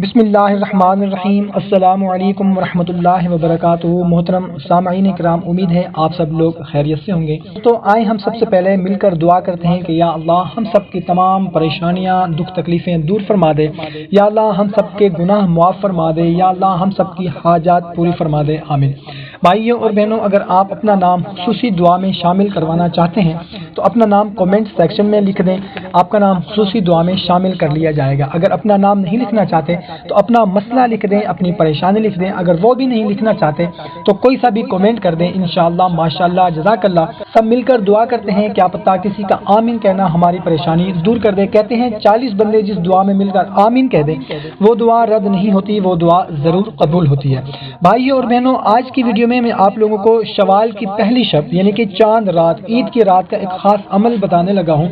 बिस्मिल्लाहिर्रहमानिर्रहीम। अस्सलामु अलैकुम वरहमतुल्लाहि वबरकातुहू। मोहतरम सामईन इकराम, उम्मीद है आप सब लोग खैरियत से होंगे। तो आए हम सबसे पहले मिलकर दुआ करते हैं कि या अल्लाह हम सब की तमाम परेशानियां, दुख तकलीफ़ें दूर फरमा दे। या अल्लाह हम सब के गुनाह मुआफ़ फरमा दे। या अल्लाह हम सब की हाजात पूरी फरमा दे, आमीन। भाइयों और बहनों, अगर आप अपना नाम खुसूसी दुआ में शामिल करवाना चाहते हैं तो अपना नाम कमेंट सेक्शन में लिख दें, आपका नाम खुसूसी दुआ में शामिल कर लिया जाएगा। अगर अपना नाम नहीं लिखना चाहते तो अपना मसला लिख दें, अपनी परेशानी लिख दें। अगर वो भी नहीं लिखना चाहते तो कोई सा भी कमेंट कर दें। इंशाअल्लाह, माशाअल्लाह, जज़ाकल्लाह। सब मिलकर दुआ करते हैं, क्या पता किसी का आमीन कहना हमारी परेशानी दूर कर दे। कहते हैं 40 बंदे जिस दुआ में मिलकर आमीन कह दें वो दुआ रद्द नहीं होती, वो दुआ जरूर कबूल होती है। भाइयों और बहनों, आज की वीडियो में मैं आप लोगों को शवाल की पहली शब यानी कि चांद रात, ईद की रात का एक खास अमल बताने लगा हूँ।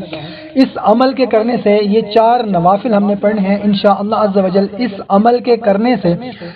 इस अमल के करने से ये 4 नवाफिल हमने पढ़ने हैं। इंशाअल्लाह अज़्ज़ा वजल इस अमल के करने से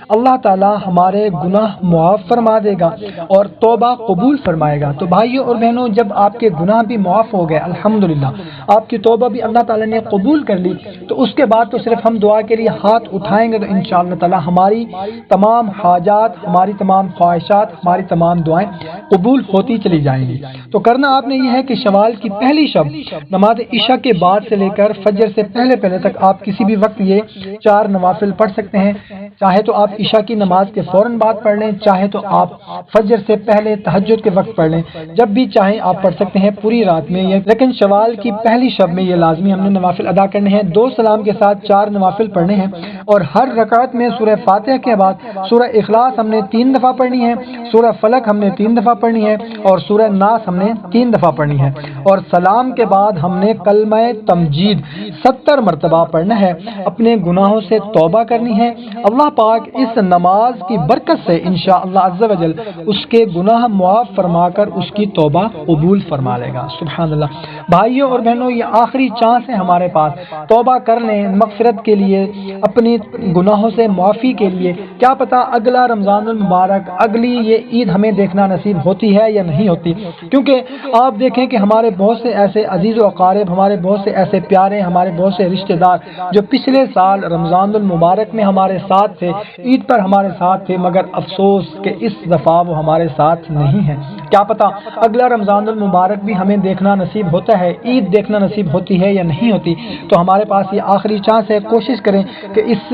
अल्लाह ताला हमारे गुनाह मुआफ़ फरमा देगा और तौबा कबूल फरमाएगा। तो भाइयों और बहनों, जब आपके गुनाह भी मुआफ़ हो गए, अल्हम्दुलिल्लाह, आपकी तौबा भी अल्लाह ताला ने कबूल कर ली, तो उसके बाद तो सिर्फ हम दुआ के लिए हाथ उठाएंगे तो इंशाअल्लाह ताला हमारी तमाम हाजात, हमारी तमाम ख्वाहिशात, हमारी तमाम दुआएं कबूल होती चली जाएंगी। तो करना आपने ये है कि शवाल की पहली शब नमाज इशा के बाद से लेकर फजर से पहले पहले तक आप किसी भी वक्त ये 4 नवाफिल पढ़ सकते हैं। चाहे तो आप इशा की नमाज के फौरन बाद पढ़ लें, चाहे तो आप फजर से पहले तहज्जुद के वक्त पढ़ लें, जब भी चाहें आप पढ़ सकते हैं पूरी रात में ये। लेकिन शवाल की पहली शब में ये लाजमी हमने नवाफिल अदा करने हैं। 2 सलाम के साथ 4 नवाफिल पढ़ने हैं और हर रकात में सूरह फातिहा के बाद सूरह इखलास हमने 3 दफा पढ़नी है, सूरह फलक हमने 3 दफा पढ़नी है और सूरह नास हमने 3 दफा पढ़नी है। और सलाम के बाद हमने कलमा तमजीद 70 मरतबा पढ़ना है। अपने गुनाहों से तौबा करनी है। अल्लाह पाक इस नमाज की बरकत से इंशाअल्लाह अज़्ज़ा वजल उसके गुनाह मुआफ़ फरमाकर उसकी तौबा कबूल फरमा लेगा। सुभान अल्लाह। भाइयों और बहनों, ये आखिरी चांस है हमारे पास। तौबा कर लें मग़फ़िरत के लिए, अपने गुनाहों से मुआफ़ी के लिए। क्या पता अगला रमज़ानुल मुबारक, अगली ये ईद हमें देखना नसीब होती है या नहीं होती। क्योंकि आप देखें कि हमारे बहुत से ऐसे अजीज़ व अक़ारिब, हमारे बहुत से ऐसे प्यारे, हमारे बहुत से रिश्तेदार जो पिछले साल रमज़ानुल मुबारक में हमारे साथ थे, ईद पर हमारे साथ थे, मगर अफसोस कि इस दफ़ा वो हमारे साथ नहीं है। क्या पता अगला रमज़ानुल मुबारक भी हमें देखना नसीब होता है, ईद देखना नसीब होती है या नहीं होती। तो हमारे पास ये आखिरी चांस है। कोशिश करें कि इस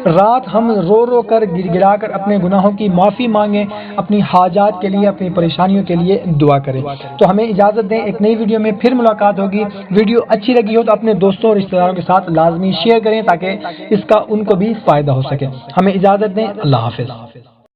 रात हम रो रो कर गिड़गिड़ा कर अपने गुनाहों की माफ़ी मांगें, अपनी हाजात के लिए, अपनी परेशानियों के लिए दुआ करें। तो हमें इजाज़त दें, एक नई वीडियो में फिर मुलाकात होगी। वीडियो अच्छी लगी हो तो अपने दोस्तों और रिश्तेदारों के साथ लाजमी शेयर करें ताकि इसका उनको भी फ़ायदा हो सके। हमें इजाज़त दें। अल्लाह हाफ़िज़।